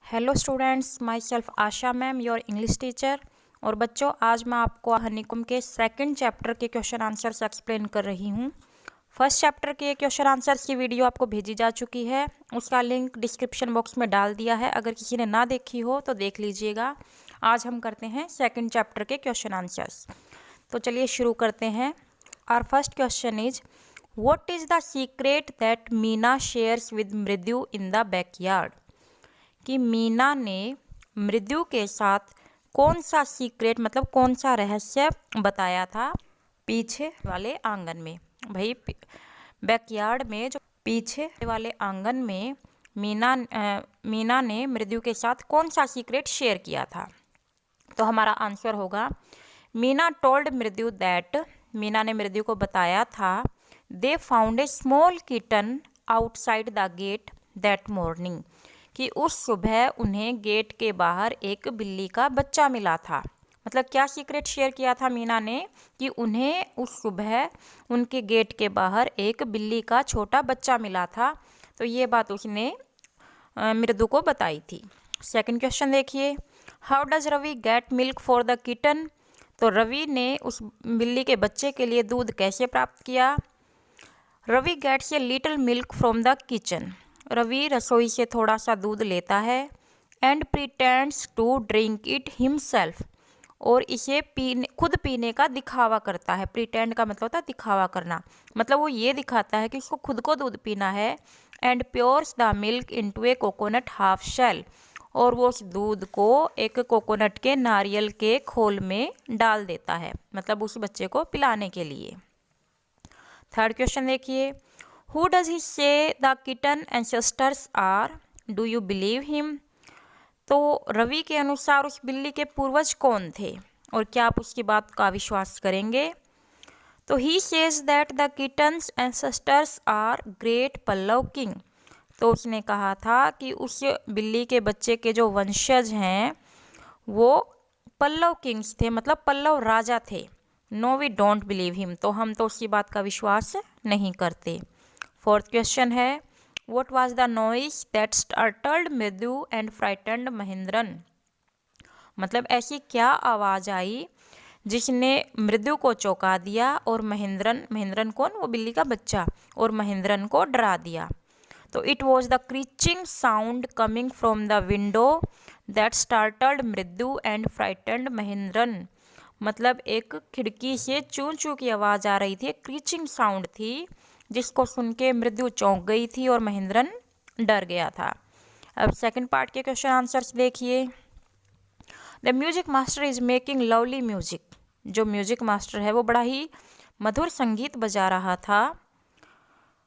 Hello students, my self Asha ma'am, your English teacher. और बच्चों, आज मैं आपको हनीकुम के सेकंड चैप्टर के क्वेश्चन आंसर्स एक्सप्लेन कर रही हूँ। फर्स्ट चैप्टर के क्वेश्चन आंसर्स की वीडियो आपको भेजी जा चुकी है, उसका लिंक डिस्क्रिप्शन बॉक्स में डाल दिया है। अगर किसी ने ना देखी हो तो देख लीजिएगा। आज हम करते हैं सेकंड चैप्टर के क्वेश्चन आंसर्स। तो चलिए शुरू करते हैं। Our first question is, what is the secret that Meena shares with Mrityu in the backyard? कि मीना ने मृत्यु के साथ कौन सा सीक्रेट मतलब कौन सा रहस्य बताया था पीछे वाले आंगन में। भाई बैकयार्ड में जो पीछे वाले आंगन में मीना ने मृत्यु के साथ कौन सा सीक्रेट शेयर किया था। तो हमारा आंसर होगा, मीना टोल्ड मृत्यु दैट, मीना ने मृत्यु को बताया था, they found a small kitten outside the get that morning, कि उस सुबह उन्हें गेट के बाहर एक बिल्ली का बच्चा मिला था। मतलब क्या सीक्रेट शेयर किया था मीना ने, कि उन्हें उस सुबह उनके गेट के बाहर एक बिल्ली का छोटा बच्चा मिला था। तो ये बात उसने मृदु को बताई थी। सेकंड क्वेश्चन देखिए, how does Ravi get milk for the kitten? तो रवि ने उस बिल्ली के बच्चे के लिए दूध कैसे प्राप्त किया? Ravi gets a little milk from the kitchen, Ravi रसोई से थोड़ा सा दूध लेता है, and pretends to drink it himself, और इसे खुद पीने का दिखावा करता है। प्रिटेंड का मतलब होता है दिखावा करना, मतलब वो ये दिखाता है कि उसको खुद को दूध पीना है। And pours the milk into a coconut half shell, और वो उस दूध को एक कोकोनट के नारियल के खोल में डाल देता है, मतलब उस बच्चे को पिलाने के लिए। थर्ड क्वेश्चन देखिए, who does he say the kitten ancestors are? Do you believe him? तो रवि के अनुसार उस बिल्ली के पूर्वज कौन थे, और क्या आप उसकी बात का विश्वास करेंगे? तो he says that the kitten's ancestors are great Pallava king, तो उसने कहा था कि उस बिल्ली के बच्चे के जो वंशज हैं वो पल्लव किंग्स थे, मतलब पल्लव राजा थे। No we don't believe him, तो हम तो उसकी बात का विश्वास नहीं करते। फोर्थ क्वेश्चन है, what was the noise that startled Mridu and frightened Mahendran? मतलब ऐसी क्या आवाज़ आई जिसने मृदु को चौंका दिया और महेंद्रन कौन? वो बिल्ली का बच्चा, और महेंद्रन को डरा दिया। तो it was the creaking sound coming from the window that startled Mridu and frightened Mahendran, मतलब एक खिड़की से चूं चूं की आवाज़ आ रही थी, क्रीचिंग साउंड थी, जिसको सुन के मृदु चौंक गई थी और महेंद्रन डर गया था। अब सेकंड पार्ट के क्वेश्चन आंसर्स देखिए। The music master is making lovely music, जो म्यूजिक मास्टर है वो बड़ा ही मधुर संगीत बजा रहा था।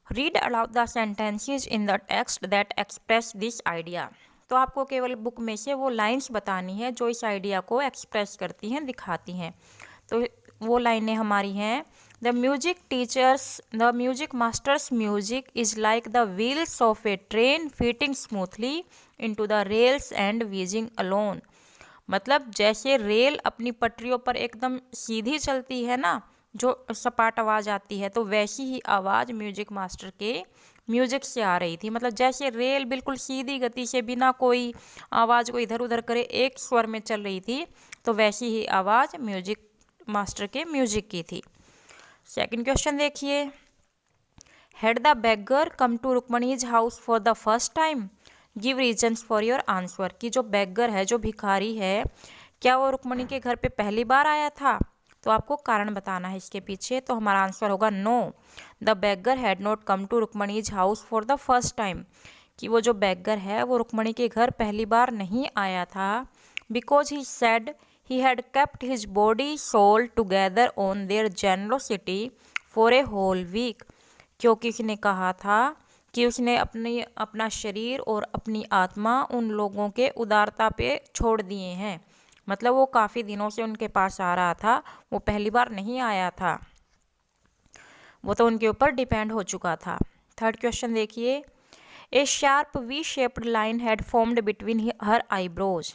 Read aloud the sentences in the text that express this idea, तो आपको केवल बुक में से वो लाइंस बतानी है जो इस आइडिया को एक्सप्रेस करती हैं, दिखाती हैं। तो वो लाइनें हमारी हैं, the music master's music is like the wheels of a train fitting smoothly into the rails and wheezing alone, मतलब जैसे रेल अपनी पटरियों पर एकदम सीधी चलती है ना, जो सपाट आवाज़ आती है, तो वैसी ही आवाज़ म्यूजिक मास्टर के म्यूजिक से आ रही थी। मतलब जैसे रेल बिल्कुल सीधी गति से बिना कोई आवाज़ को इधर उधर करे एक स्वर में चल रही थी, तो वैसी ही आवाज़ म्यूजिक मास्टर के म्यूजिक की थी। सेकंड क्वेश्चन देखिए, had the beggar come to Rukmini's house for the first time? Give reasons for your answer, कि जो बेगर है, जो भिखारी है, क्या वो रुक्मणी के घर पे पहली बार आया था? तो आपको कारण बताना है इसके पीछे। तो हमारा आंसर होगा no, the beggar had not come to Rukmini's house for the first time, कि वो जो बेगर है वो रुक्मणी के घर पहली बार नहीं आया था। Because he said he had kept his body soul together on their generosity for a whole week, क्योंकि उसने कहा था कि उसने अपना शरीर और अपनी आत्मा उन लोगों के उदारता पे छोड़ दिए हैं। मतलब वो काफ़ी दिनों से उनके पास आ रहा था, वो पहली बार नहीं आया था, वो तो उनके ऊपर डिपेंड हो चुका था। थर्ड क्वेश्चन देखिए, a sharp V shaped line had formed between her eyebrows,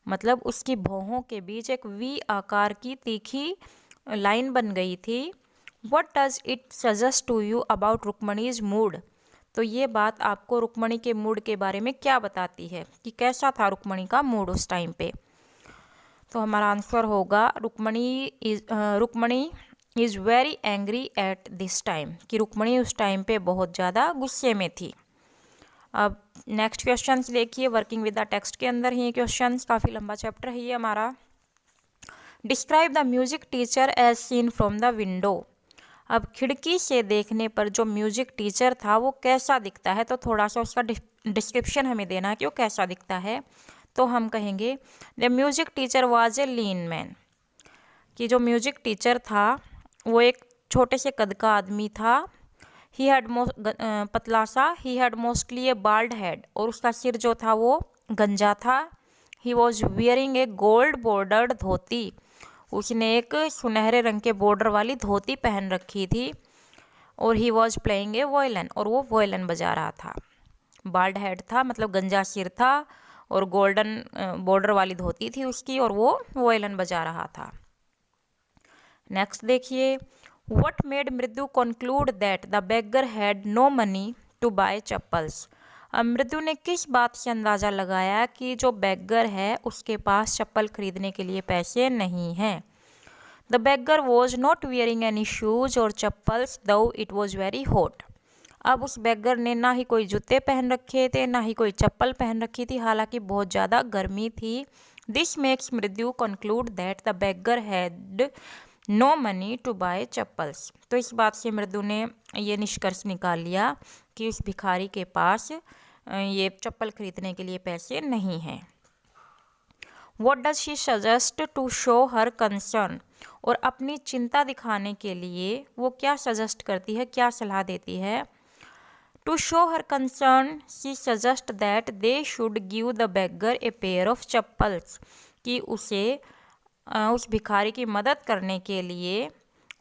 मतलब उसकी भौहों के बीच एक वी आकार की तीखी लाइन बन गई थी। What does it suggest to you about Rukmini's mood? तो ये बात आपको रुक्मणी के मूड के बारे में क्या बताती है कि कैसा था रुक्मणी का मूड उस टाइम पे। तो हमारा आंसर होगा Rukmani is very angry at this time, कि रुक्मणी उस टाइम पे बहुत ज़्यादा गुस्से में थी। अब नेक्स्ट क्वेश्चन देखिए, वर्किंग विद द टेक्स्ट के अंदर ही क्वेश्चन, काफ़ी लंबा चैप्टर है ये हमारा। Describe the music teacher as seen from the window. अब खिड़की से देखने पर जो म्यूजिक टीचर था वो कैसा दिखता है, तो थोड़ा सा उसका डिस्क्रिप्शन हमें देना है कि वो कैसा दिखता है। तो हम कहेंगे the music teacher was a lean man, कि जो म्यूजिक टीचर था वो एक छोटे से कद का आदमी था। ही हैड पतला सा, he had mostly a bald head, और उसका सिर जो था वो गंजा था। He was wearing a gold bordered dhoti, उसने एक सुनहरे रंग के बॉर्डर वाली धोती पहन रखी थी। और he was playing a violin, और वो वॉयलन बजा रहा था। बाल्ड हेड था मतलब गंजा सिर था, और गोल्डन बॉर्डर वाली धोती थी उसकी, और वो वॉयलन बजा रहा था। नेक्स्ट देखिए, what made Mridu conclude that the beggar had no money to buy chappals. अब मृदु ने किस बात से अंदाज़ा लगाया कि जो बेगर है उसके पास चप्पल खरीदने के लिए पैसे नहीं हैं। The beggar was not wearing any shoes और चप्पल्स दो इट वॉज वेरी हॉट। अब उस बेगर ने ना ही कोई जूते पहन रखे थे, ना ही कोई चप्पल पहन रखी थी, हालांकि बहुत ज़्यादा गर्मी थी। This makes Mridu conclude that the beggar had no money to buy chappals. तो इस बात से मृदु ने ये निष्कर्ष निकाल लिया कि उस भिखारी के पास ये चप्पल खरीदने के लिए पैसे नहीं हैं। What does she suggest to show her concern? और अपनी चिंता दिखाने के लिए वो क्या सजेस्ट करती है, क्या सलाह देती है। To show her concern, she suggests that they should give the beggar a pair of chappals, कि उस भिखारी की मदद करने के लिए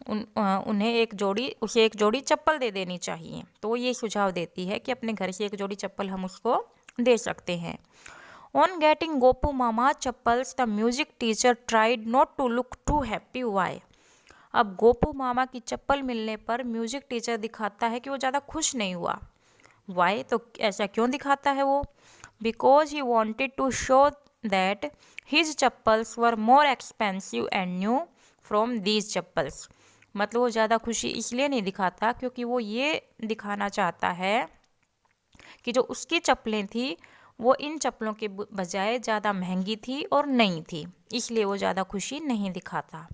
उसे एक जोड़ी चप्पल दे देनी चाहिए। तो ये सुझाव देती है कि अपने घर से एक जोड़ी चप्पल हम उसको दे सकते हैं। On getting Gopu Mama chappals the music teacher tried not to look too happy. Why. अब गोपू मामा की चप्पल मिलने पर म्यूजिक टीचर दिखाता है कि वो ज़्यादा खुश नहीं हुआ। वाई, तो ऐसा क्यों दिखाता है वो। Because he wanted to show that his chappals were more expensive and new from these chappals. मतलब वो ज़्यादा खुशी इसलिए नहीं दिखाता क्योंकि वो ये दिखाना चाहता है कि जो उसकी चप्पलें थी वो इन चप्पलों के बजाय ज़्यादा महंगी थी और नई थी, इसलिए वो ज़्यादा खुशी नहीं दिखाता।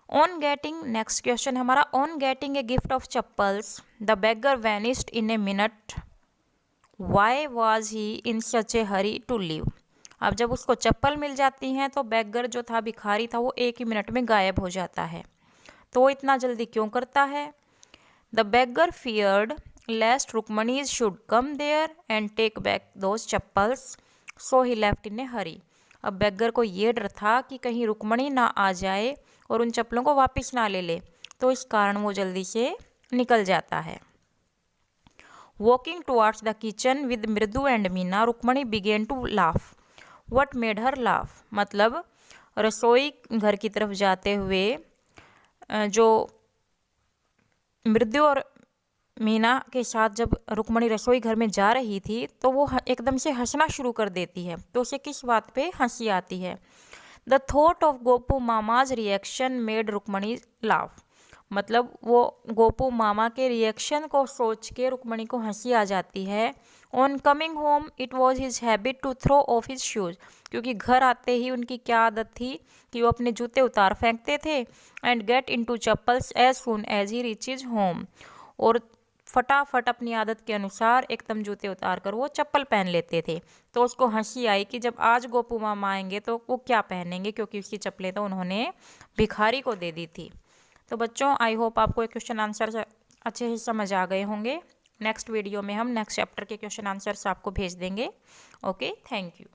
ऑन गेटिंग, नेक्स्ट क्वेश्चन हमारा, on getting a gift of chappals the beggar vanished in a minute. Why was he in such a hurry to leave. अब जब उसको चप्पल मिल जाती हैं तो बेगर जो था, भिखारी था, वो एक ही मिनट में गायब हो जाता है। तो वो इतना जल्दी क्यों करता है। The beggar feared lest Rukmini's should come there and take back those chappals, so he left in a hurry. अब बेगर को ये डर था कि कहीं रुक्मणी ना आ जाए और उन चप्पलों को वापस ना ले ले, तो इस कारण वो जल्दी से निकल जाता है। Walking towards the kitchen with Mridu and Meena, Rukmini began to laugh. What made her laugh, मतलब रसोई घर की तरफ जाते हुए जो मृदु और मीना के साथ जब रुक्मणी रसोई घर में जा रही थी तो वो एकदम से हंसना शुरू कर देती है। तो उसे किस बात पे हंसी आती है। The thought of Gopu Mama's reaction made Rukmani laugh, मतलब वो गोपू मामा के रिएक्शन को सोच के रुक्मणी को हंसी आ जाती है। On coming home it was his habit to throw off his shoes, क्योंकि घर आते ही उनकी क्या आदत थी कि वो अपने जूते उतार फेंकते थे। And get into chappals as soon as he reaches home, और फटाफट अपनी आदत के अनुसार एकदम जूते उतार कर वो चप्पल पहन लेते थे। तो उसको हंसी आई कि जब आज गोपू मामा आएंगे तो वो क्या पहनेंगे, क्योंकि उसकी चप्पलें तो उन्होंने भिखारी को दे दी थी। तो बच्चों, आई होप आपको ये क्वेश्चन आंसर अच्छे से समझ आ गए होंगे। नेक्स्ट वीडियो में हम नेक्स्ट चैप्टर के क्वेश्चन आंसर्स आपको भेज देंगे। Okay, thank you.